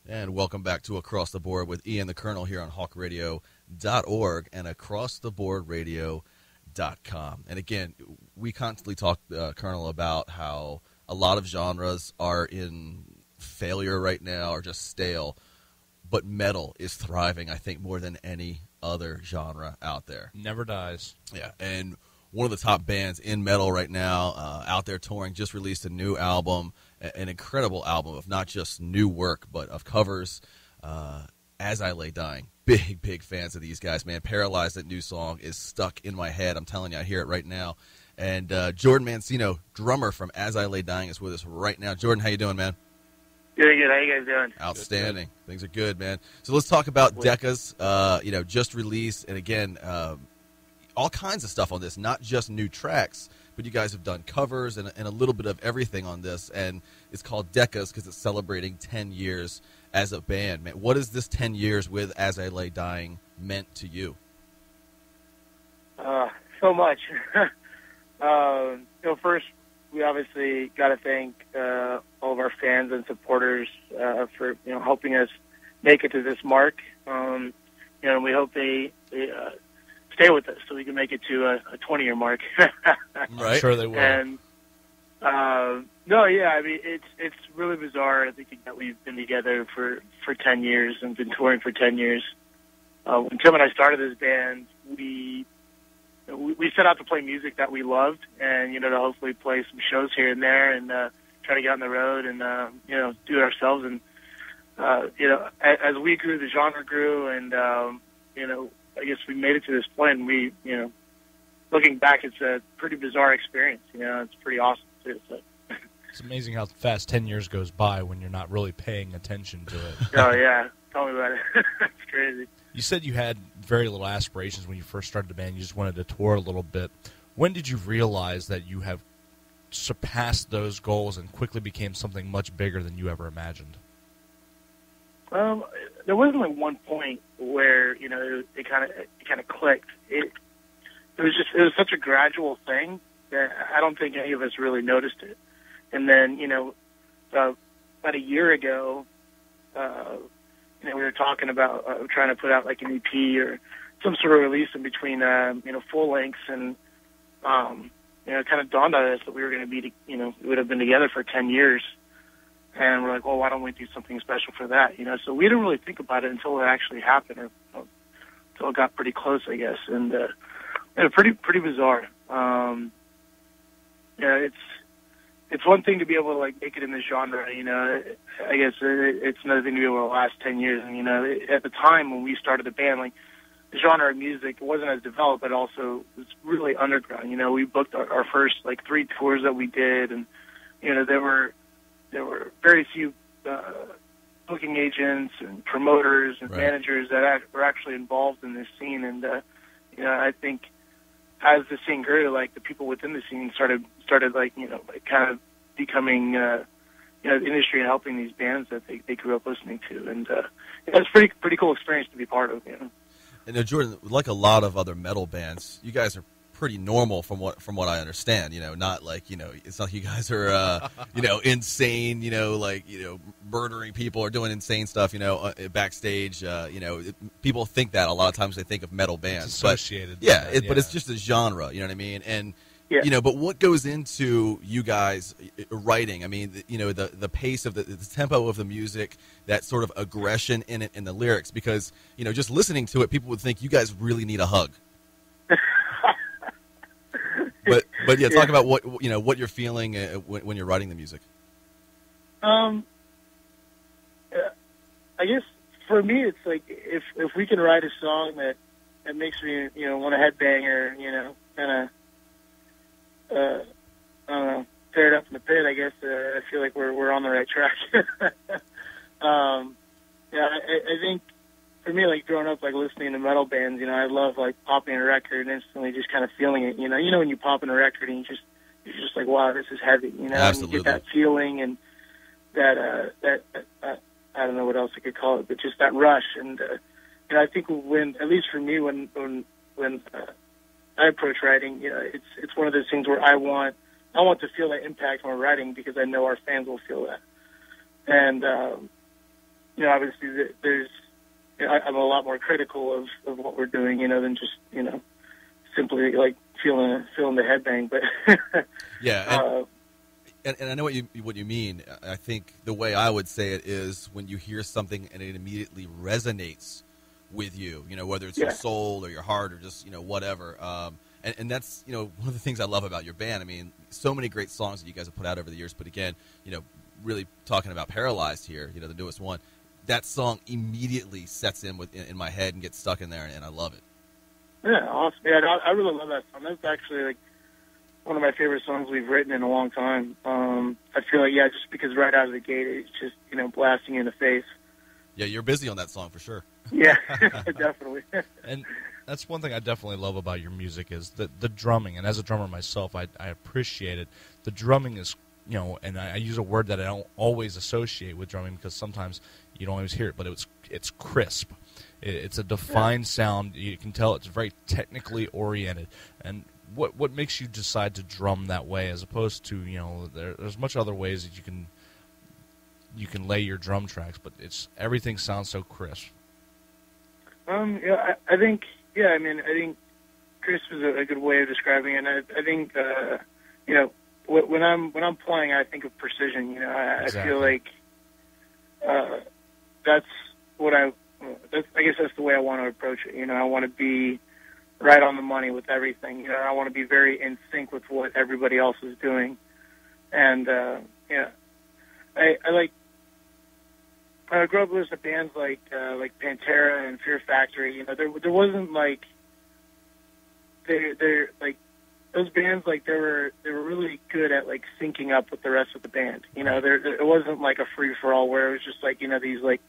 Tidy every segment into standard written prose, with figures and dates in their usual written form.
And welcome back to Across the Board with Ian the Colonel here on hawkradio.org and acrosstheboardradio.com. And again, we constantly talk, Colonel, about how a lot of genres are in failure right now or just stale, but metal is thriving, I think, more than any other genre out there. Never dies. Yeah, and one of the top bands in metal right now, out there touring, just released a new album, an incredible album of not just new work, but of covers. As I Lay Dying, big fans of these guys, man. Paralyzed, that new song, is stuck in my head. I'm telling you, I hear it right now. And Jordan Mancino, drummer from As I Lay Dying, is with us right now. Jordan, how you doing, man? Doing good. How you guys doing? Outstanding. Good. Things are good, man. So let's talk about Decas. Just released, and again, all kinds of stuff on this, not just new tracks, but you guys have done covers and a little bit of everything on this, and it's called Decas because it's celebrating 10 years as a band. Man, what has this 10 years with As I Lay Dying meant to you? So much. First, we obviously got to thank all of our fans and supporters for helping us make it to this mark. And we hope they stay with us so we can make it to a 20-year mark. Right. I'm sure they will. And it's really bizarre. I think that we've been together for 10 years and been touring for 10 years. When Tim and I started this band, we set out to play music that we loved, and to hopefully play some shows here and there, and try to get on the road and do it ourselves. And as we grew, the genre grew, and I guess we made it to this point. And we, looking back, it's a pretty bizarre experience. It's pretty awesome too. So. It's amazing how fast 10 years goes by when you're not really paying attention to it. Oh yeah, tell me about it. It's crazy. You said you had very little aspirations when you first started the band. You just wanted to tour a little bit. When did you realize that you have surpassed those goals and quickly became something much bigger than you ever imagined? There wasn't like one point where it kind of clicked. It was such a gradual thing that I don't think any of us really noticed it. And then about a year ago, we were talking about trying to put out like an EP or some sort of release in between full lengths, and it kind of dawned on us that we were going to be we would have been together for 10 years. And we're like, well, why don't we do something special for that? So we didn't really think about it until it actually happened, or until it got pretty close, I guess. And pretty bizarre. It's one thing to be able to like make it in this genre. I guess it's another thing to be able to last 10 years. And at the time when we started the band, like the genre of music wasn't as developed, but also it was really underground. We booked our first like 3 tours that we did, and there were very few booking agents and promoters and managers that were actually involved in this scene. And I think as the scene grew, like the people within the scene started like kind of becoming the industry and helping these bands that they grew up listening to. And it's pretty cool experience to be part of. And Jordan, like a lot of other metal bands, you guys are pretty normal from what I understand. Not like it's not like you guys are insane. Murdering people or doing insane stuff. Backstage. People think that a lot of times they think of metal bands, it's associated. But but it's just a genre. You know what I mean? And but what goes into you guys writing? I mean, the pace of the tempo of the music, that sort of aggression in it, in the lyrics. Because just listening to it, people would think you guys really need a hug. But talk about what you're feeling when you're writing the music. I guess for me, it's like if we can write a song that makes me want to headbang or kind of I don't know, tear it up in the pit. I guess I feel like we're on the right track. I think for me, like growing up, like listening to metal bands, I love like popping a record and instantly just kind of feeling it. When you pop in a record and you're just like, wow, this is heavy. Absolutely. And you get that feeling and that I don't know what else I could call it, but just that rush. And I think when, at least for me, when I approach writing, it's one of those things where I want to feel that impact when we're writing because I know our fans will feel that. And obviously there's, I'm a lot more critical of what we're doing, than just, simply like feeling the headbang. But yeah, and I know what you mean. I think the way I would say it is when you hear something and it immediately resonates with you, whether it's your soul or your heart or just whatever. And that's one of the things I love about your band. I mean, so many great songs that you guys have put out over the years. But again, really talking about Paralyzed here, the newest one. That song immediately sets in in my head and gets stuck in there, and I love it. Yeah, awesome. Yeah, I really love that song. That's actually like one of my favorite songs we've written in a long time. I feel like, just because right out of the gate, it's just, blasting you in the face. Yeah, you're busy on that song for sure. Yeah, definitely. And that's one thing I definitely love about your music is the drumming. And as a drummer myself, I appreciate it. The drumming is, and I use a word that I don't always associate with drumming because sometimes you don't always hear it, but it's crisp. It's a defined sound. You can tell it's very technically oriented. And what makes you decide to drum that way as opposed to, there's much other ways that you can lay your drum tracks, but everything sounds so crisp. I think crisp is a good way of describing it. And I think, when I'm playing, I think of precision. I feel like that's what I guess that's the way I want to approach it. I want to be right on the money with everything. I want to be very in sync with what everybody else is doing. And I grew up listening to bands like Pantera and Fear Factory. There wasn't like they're like those bands, like they were really good at like syncing up with the rest of the band. It wasn't like a free for all where it was just like these like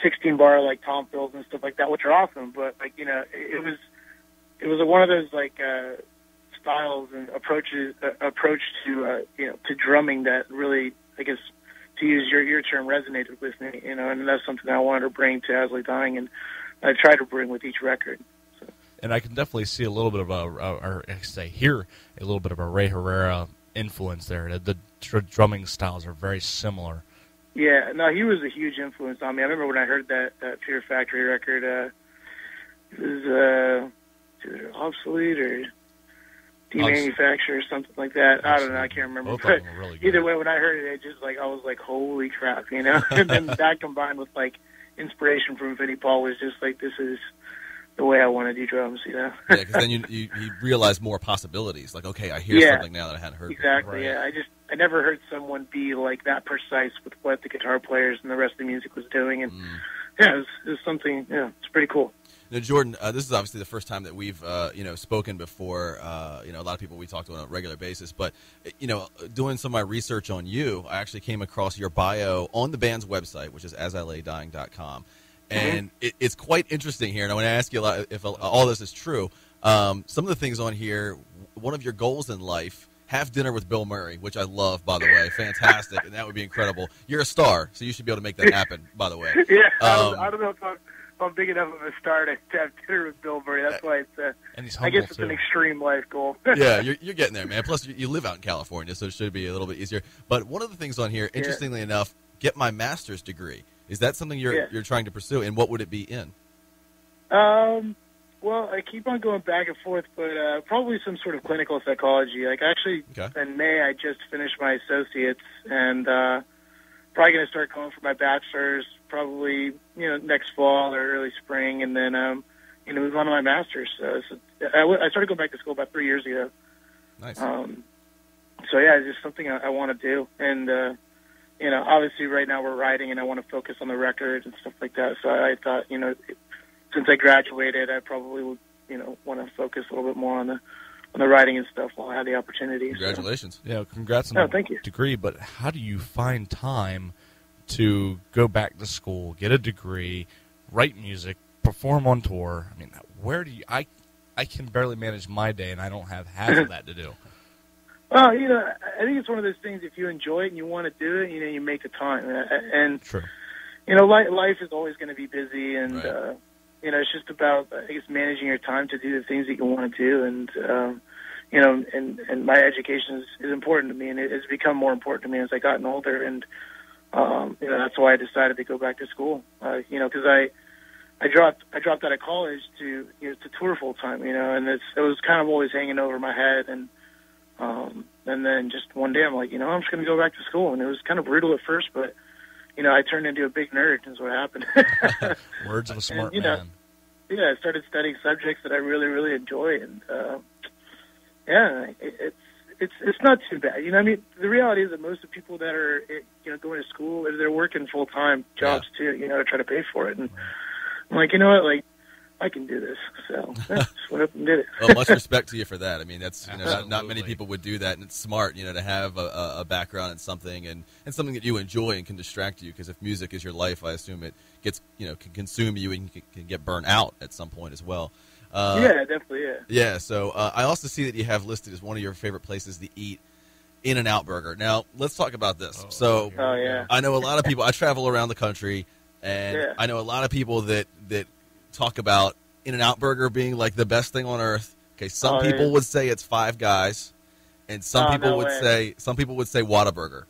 16 bar like tom fills and stuff like that, which are awesome. But like it was one of those like styles and approach to to drumming that really, I guess, to use your term, resonated with me. And that's something I wanted to bring to As I Lay Dying, and I try to bring with each record. And I can definitely see a little bit of hear a little bit of a Ray Herrera influence there. The drumming styles are very similar. Yeah, no, he was a huge influence on me. I remember when I heard that Fear Factory record, it was either Obsolete or Demanufacture or something like that. I don't know, I can't remember. Both but of them were really good. Either way, when I heard it, I was like, holy crap, And then that combined with like inspiration from Vinnie Paul was just like, this is the way I want to do drums, Yeah, because then you realize more possibilities. Like, okay, I hear something now that I hadn't heard before. Exactly, right. Yeah. I never heard someone be like that precise with what the guitar players and the rest of the music was doing, and it was something. Yeah, it's pretty cool. Now, Jordan, this is obviously the first time that we've spoken before. A lot of people we talk to on a regular basis, but doing some of my research on you, I actually came across your bio on the band's website, which is asilaydying.com. And it's quite interesting here, and I want to ask you if all this is true. Some of the things on here, one of your goals in life, have dinner with Bill Murray, which I love, by the way. Fantastic, and that would be incredible. You're a star, so you should be able to make that happen, by the way. Yeah, I don't know if I'm big enough of a star to have dinner with Bill Murray. That's why and he's I guess it's too. an extreme life goal. Yeah, you're getting there, man. Plus, you live out in California, so it should be a little bit easier. But one of the things on here, interestingly enough, get my master's degree. Is that something you're trying to pursue, and what would it be in? Well, I keep on going back and forth, but probably some sort of clinical psychology. Like, actually, in May, I just finished my associates, and probably going to start going for my bachelor's probably, next fall or early spring, and then, move on to my master's. So I started going back to school about 3 years ago. Nice. So, yeah, it's just something I want to do, and, obviously right now we're writing, and I want to focus on the record and stuff like that. So I thought, since I graduated, I probably would, want to focus a little bit more on the writing and stuff while I had the opportunity. Congratulations. So. Yeah, congrats on thank you. Degree. But how do you find time to go back to school, get a degree, write music, perform on tour? I mean, where do you? I can barely manage my day, and I don't have half of that to do. Well, I think it's one of those things. If you enjoy it and you want to do it, you make the time. And True. Life is always going to be busy, and right. It's just about, I guess, managing your time to do the things that you want to do. And and my education is important to me, and it's become more important to me as I gotten older. And That's why I decided to go back to school. Because I dropped out of college to tour full time. And it was kind of always hanging over my head. And then just one day I'm like, I'm just going to go back to school. And it was kind of brutal at first, but I turned into a big nerd. Is what happened. Words of a smart man. I started studying subjects that I really, really enjoy, and it's not too bad. The reality is that most of the people that are going to school, they're working full time jobs too, to try to pay for it. And I'm like, I can do this. So just went up and did it. Well, much respect to you for that. I mean, that's not many people would do that, and it's smart, to have a background in something and something that you enjoy and can distract you. Because if music is your life, I assume it gets can consume you and you can get burnt out at some point as well. Definitely. Yeah. So I also see that you have listed as one of your favorite places to eat In-N-Out Burger. Now let's talk about this. I know a lot of people. I travel around the country, and I know a lot of people that talk about In-N-Out Burger being like the best thing on earth. Okay, some people would say it's Five Guys, and some people would say Whataburger.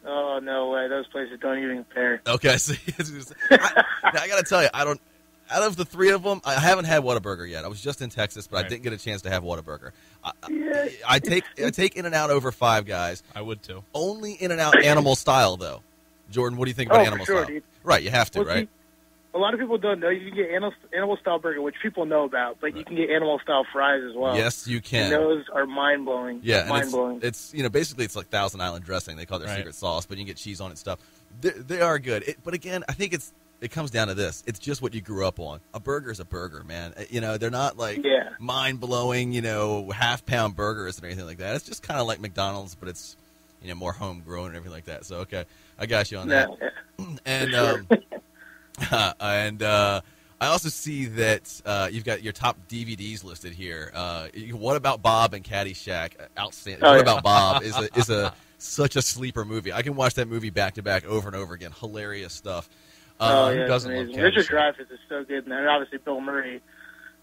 Oh, no way! Those places don't even compare. Okay, see, I got to tell you, out of the three of them, I haven't had Whataburger yet. I was just in Texas, but I didn't get a chance to have Whataburger. I take In-N-Out over Five Guys. I would too. Only In-N-Out animal style though. Jordan, what do you think about animal style? Dude. Right, you have to, right? A lot of people don't know you can get animal-style burger, which people know about, but you can get animal-style fries as well. Yes, you can. And those are mind-blowing. Yeah, mind-blowing. It's basically it's like Thousand Island dressing. They call it their secret sauce, but you can get cheese on it and stuff. They are good. But again, I think it comes down to this. It's just what you grew up on. A burger is a burger, man. They're not like mind-blowing, half-pound burgers or anything like that. It's just kind of like McDonald's, but it's, more homegrown and everything like that. So, okay, I got you on that. And and I also see that you've got your top DVDs listed here. What About Bob and Caddyshack? Outstanding. What About Bob is such a sleeper movie. I can watch that movie back to back over and over again. Hilarious stuff. Who doesn't love Caddyshack? Richard Dreyfuss is so good, and obviously Bill Murray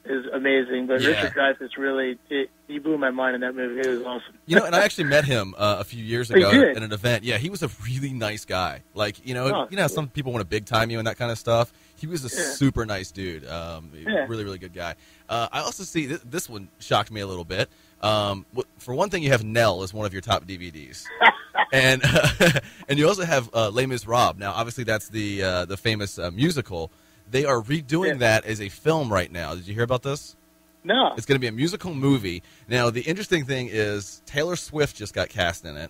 is amazing. But Richard Dreyfuss really he blew my mind in that movie. It was awesome. And I actually met him a few years ago at an event. Yeah, he was a really nice guy. Like, some people want to big time you and that kind of stuff. He was a super nice dude. Really, really good guy. I also see this one shocked me a little bit. For one thing, you have Nell as one of your top DVDs, and and you also have Les Miserables. Now, obviously, that's the famous musical. They are redoing that as a film right now. Did you hear about this? No. It's going to be a musical movie. Now, the interesting thing is Taylor Swift just got cast in it.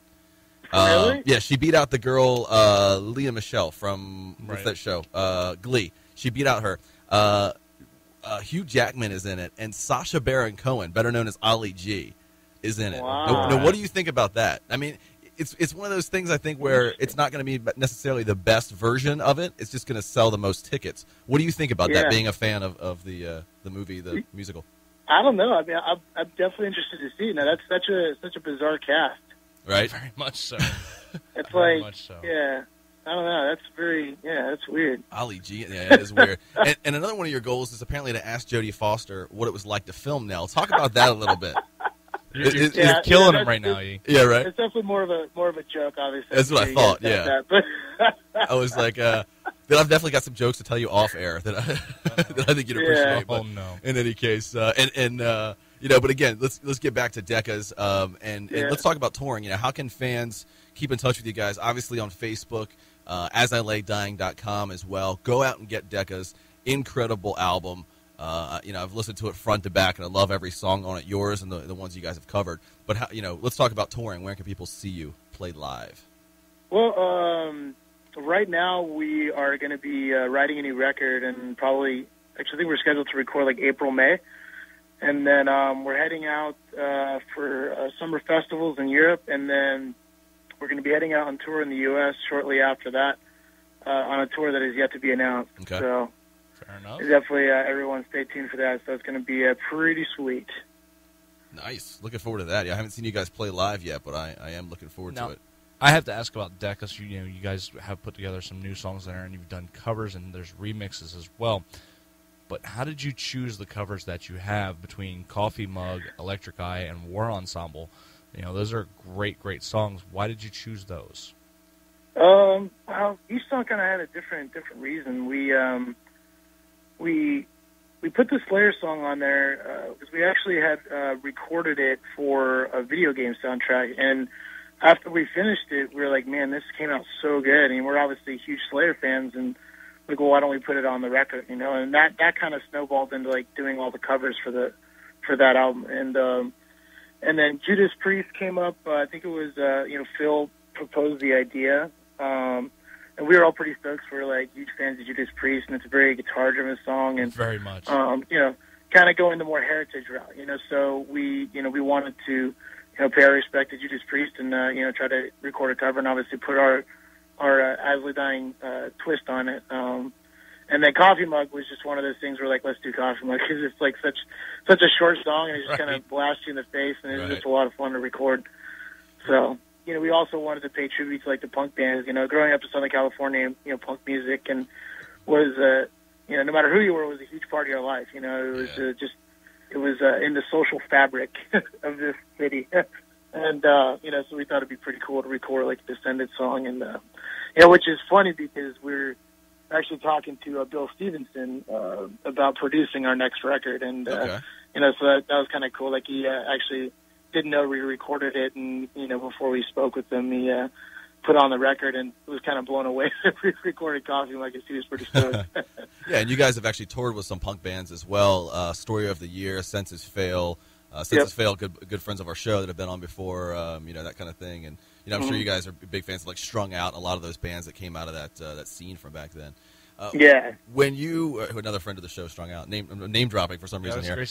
Really? Yeah, she beat out the girl Leah Michele from what's that show? Glee. She beat out her. Hugh Jackman is in it, and Sacha Baron Cohen, better known as Ali G, is in it. Wow. Now, what do you think about that? I mean, it's one of those things I think where it's not going to be necessarily the best version of it. It's just going to sell the most tickets. What do you think about that? Being a fan of the movie, the musical. I don't know. I mean, I'm definitely interested to see. Now that's such a bizarre cast. Right. Very much so. It's very like, much so. Yeah. I don't know. That's weird. Ali G, yeah, it is weird. And another one of your goals is apparently to ask Jodie Foster what it was like to film Nell. Talk about that a little bit. You're killing him right now, E. Yeah, right. It's definitely more of a joke, obviously. That's what I thought. Yeah. But I was like, I've definitely got some jokes to tell you off air that I think you'd appreciate. Oh no. In any case, but again, let's get back to Decas, and let's talk about touring. How can fans keep in touch with you guys? Obviously on Facebook, asilaydying.com as well. Go out and get Decas. Incredible album. I've listened to it front to back, and I love every song on it, yours and the ones you guys have covered. But let's talk about touring. Where can people see you play live? Well, right now we are going to be writing a new record, and probably actually I think we're scheduled to record like April, May, and then we're heading out for summer festivals in Europe, and then we're going to be heading out on tour in the U.S. shortly after that on a tour that is yet to be announced. Okay. So. Fair enough. Definitely, everyone stay tuned for that. So it's going to be pretty sweet. Nice. Looking forward to that. Yeah, I haven't seen you guys play live yet, but I am looking forward to it. I have to ask about Decas. You guys have put together some new songs there, and you've done covers, and there's remixes as well. But how did you choose the covers that you have between Coffee Mug, Electric Eye, and War Ensemble? Those are great, great songs. Why did you choose those? Well, each song kind of had a different reason. We put the Slayer song on there because we actually had recorded it for a video game soundtrack, and after we finished it, we were like, man, this came out so good. And we're obviously huge Slayer fans, and like, well, why don't we put it on the record, you know? And that kind of snowballed into like doing all the covers for that album. And then Judas Priest came up. I think it was Phil proposed the idea, and we were all pretty stoked. We're like huge fans of Judas Priest, and it's a very guitar-driven song, and very much, kind of going the more heritage route, you know. So we wanted to, pay our respect to Judas Priest and try to record a cover and obviously put our As I Lay Dying twist on it. And then Coffee Mug was just one of those things where like, let's do Coffee Mug because it's like such a short song and it just kind of blasts you in the face and it's just a lot of fun to record. So, we also wanted to pay tribute to like the punk bands, growing up in Southern California, punk music and was, no matter who you were, it was a huge part of your life. It was it was in the social fabric of this city. And, so we thought it'd be pretty cool to record like a Descended song and, which is funny because we're actually talking to Bill Stevenson about producing our next record. And, so that was kind of cool. Like he actually didn't know we recorded it. And, before we spoke with him, he put on the record and was kind of blown away that we recorded Coffee. Like he was pretty stoked. Yeah, and you guys have actually toured with some punk bands as well. Story of the Year, Senses Fail. Senses Fail, good friends of our show that have been on before, that kind of thing. And, I'm sure you guys are big fans of like Strung Out, a lot of those bands that came out of that scene from back then. When you, another friend of the show, Strung Out, name dropping for some reason here.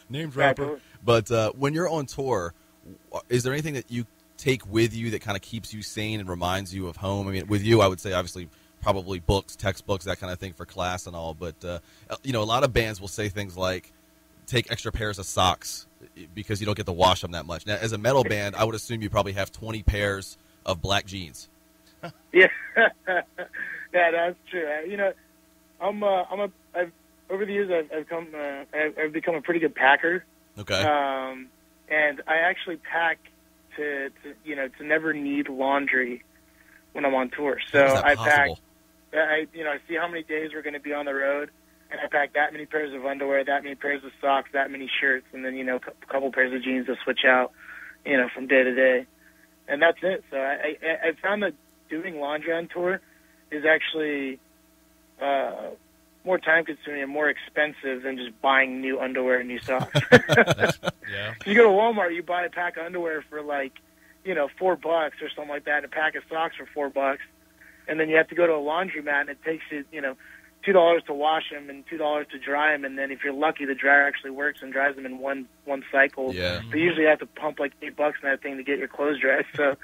Name dropper. But when you're on tour, is there anything that you take with you that kind of keeps you sane and reminds you of home? I mean, with you, I would say obviously probably books, textbooks, that kind of thing for class and all. But, a lot of bands will say things like, take extra pairs of socks because you don't get to wash them that much. Now, as a metal band, I would assume you probably have 20 pairs of black jeans. Yeah, that's true. Over the years I've become a pretty good packer. Okay. And I actually pack to never need laundry when I'm on tour. So I pack. I see how many days we're going to be on the road. And I pack that many pairs of underwear, that many pairs of socks, that many shirts, and then, a couple pairs of jeans to switch out, from day to day. And that's it. So I found that doing laundry on tour is actually more time-consuming and more expensive than just buying new underwear and new socks. You go to Walmart, you buy a pack of underwear for like, $4 or something like that, and a pack of socks for $4. And then you have to go to a laundromat, and it takes you, $2 to wash them and $2 to dry them, and then if you're lucky, the dryer actually works and dries them in one cycle. Yeah. But usually you have to pump like $8 in that thing to get your clothes dry. So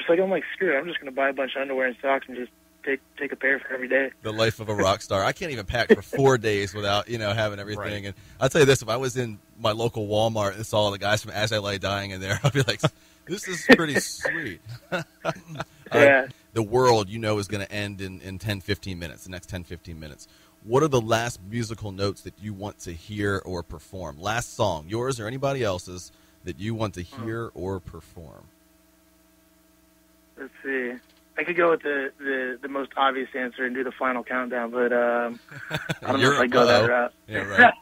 I'm like, screw it, I'm just going to buy a bunch of underwear and socks and just take a pair for every day. The life of a rock star. I can't even pack for 4 days without having everything. Right. And I'll tell you this: if I was in my local Walmart and saw the guys from As I Lay Dying in there, I'd be like, this is pretty sweet. Yeah. The world, is going to end in 10, 15 minutes, the next 10, 15 minutes. What are the last musical notes that you want to hear or perform? Last song, yours or anybody else's, that you want to hear or perform? Let's see. I could go with the most obvious answer and do the final countdown, but I don't know if I go that route. Yeah, right.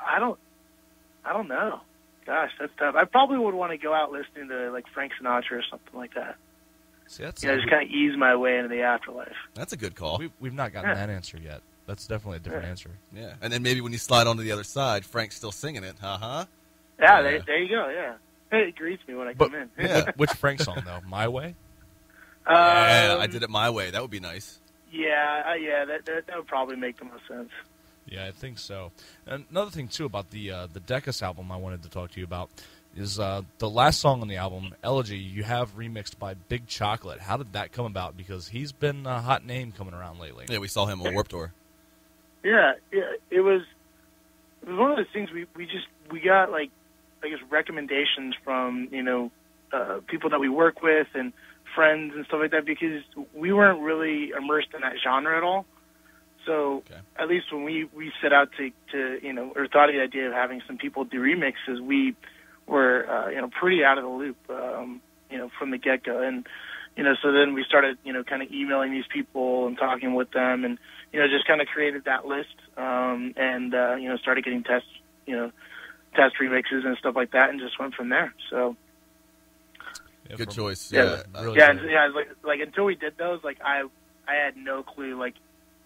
I don't know. Gosh, that's tough. I probably would want to go out listening to like Frank Sinatra or something like that. See, just kind of ease my way into the afterlife. That's a good call. We've not gotten that answer yet. That's definitely a different answer. Yeah, and then maybe when you slide onto the other side, Frank's still singing it. Yeah, there you go. Yeah, it greets me when I come in. Yeah. Which Frank song though? My Way. Yeah, I did it my way. That would be nice. Yeah, that would probably make the most sense. Yeah, I think so. And another thing too about the Decas album I wanted to talk to you about is the last song on the album, Elegy, you have remixed by Big Chocolate. How did that come about? Because he's been a hot name coming around lately. Yeah, we saw him on Warped Tour. Yeah, it was one of those things we got like, I guess, recommendations from people that we work with and friends and stuff like that because we weren't really immersed in that genre at all. So at least when we set out to or thought of the idea of having some people do remixes, we were pretty out of the loop. from the get-go. And, so then we started, kind of emailing these people and talking with them, and, just kind of created that list, and started getting test remixes and stuff like that, and just went from there. So. Good choice. Yeah. Really yeah. Like until we did those, like I had no clue like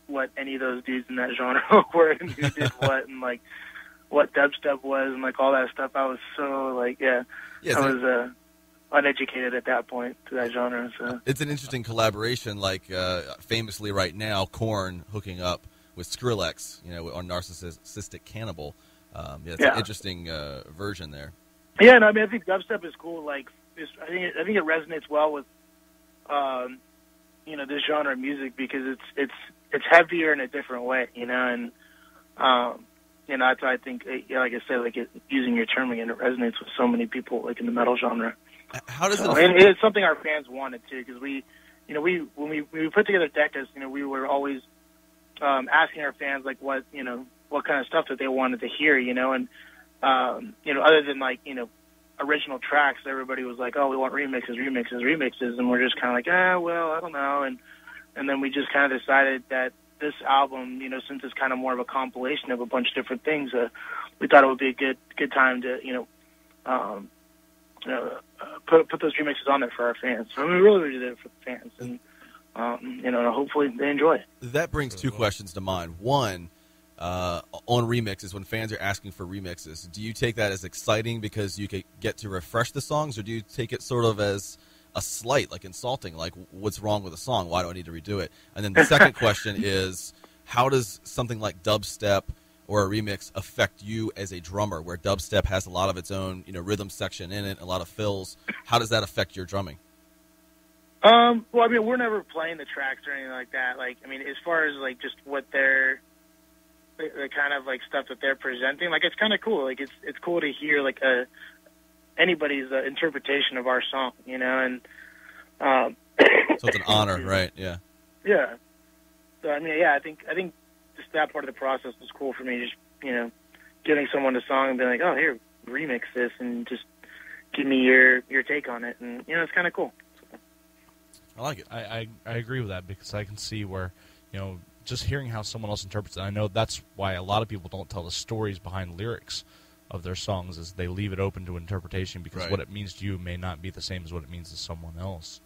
what any of those dudes in that genre were and who did what and like what dubstep was and like all that stuff. I was so like I was uneducated at that point to that genre. So it's an interesting collaboration. Like famously right now, Korn hooking up with Skrillex, on Narcissistic Cannibal. It's an interesting version there. Yeah, no, I mean I think dubstep is cool. Like I think it resonates well with this genre of music because it's heavier in a different way, and that's why I think, like I said, like using your term again, it resonates with so many people, like in the metal genre. How does and it's something our fans wanted too, because when we put together Decas, we were always asking our fans like what kind of stuff that they wanted to hear, and other than like original tracks, everybody was like, oh, we want remixes, and we're just kind of like, well, I don't know, and then we just kind of decided that this album, since it's kind of more of a compilation of a bunch of different things, we thought it would be a good time to, put those remixes on there for our fans. So we really did it for the fans, and hopefully they enjoy it. That brings two questions to mind. One, on remixes, when fans are asking for remixes, do you take that as exciting because you could get to refresh the songs, or do you take it sort of as a slight, like insulting, like what's wrong with the song? Why do I need to redo it? And then the second question is, how does something like dubstep or a remix affect you as a drummer, where dubstep has a lot of its own, rhythm section in it, a lot of fills? How does that affect your drumming? Well, I mean, we're never playing the tracks or anything like that. Like, I mean, as far as like just what they're the kind of like stuff that they're presenting, like it's kind of cool. Like it's cool to hear like anybody's interpretation of our song, and so it's an honor, right? Yeah. Yeah. So I mean, I think just that part of the process was cool for me. Just giving someone a song and being like, oh, here, remix this, and just give me your take on it, and it's kind of cool. So. I like it. I agree with that because I can see where just hearing how someone else interprets it. I know that's why a lot of people don't tell the stories behind lyrics of their songs, is they leave it open to interpretation because what it means to you may not be the same as what it means to someone else.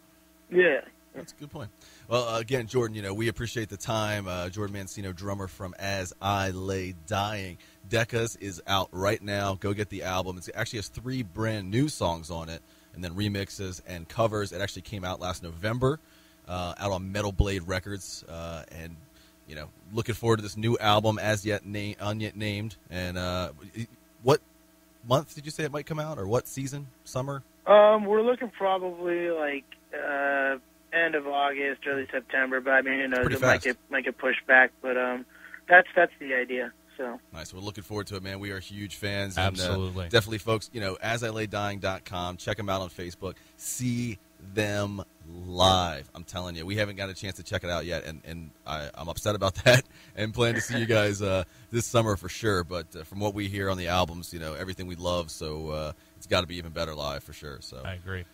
Yeah. That's a good point. Well, again, Jordan, we appreciate the time. Jordan Mancino, drummer from As I Lay Dying. Decas is out right now. Go get the album. It actually has 3 brand new songs on it, and then remixes and covers. It actually came out last November, out on Metal Blade Records, and looking forward to this new album, Unyet Named. And what month did you say it might come out, or what season? Summer? We're looking probably like end of August, early September. But I mean, who knows? It might get pushed back. But that's the idea. So nice. We're looking forward to it, man. We are huge fans. Absolutely. And, definitely, folks. AsILayDying.com. Check them out on Facebook. See them live. I'm telling you, we haven't got a chance to check it out yet, and I'm upset about that, and plan to see you guys this summer for sure. But from what we hear on the albums, everything we love, so it's got to be even better live for sure. So I agree.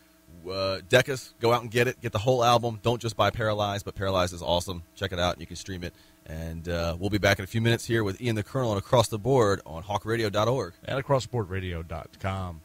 Decas, go out and get it. Get the whole album. Don't just buy Paralyzed, but Paralyzed is awesome. Check it out, and you can stream it. And we'll be back in a few minutes here with Ian the Colonel and Across the Board on hawkradio.org. And acrosstheboardradio.com.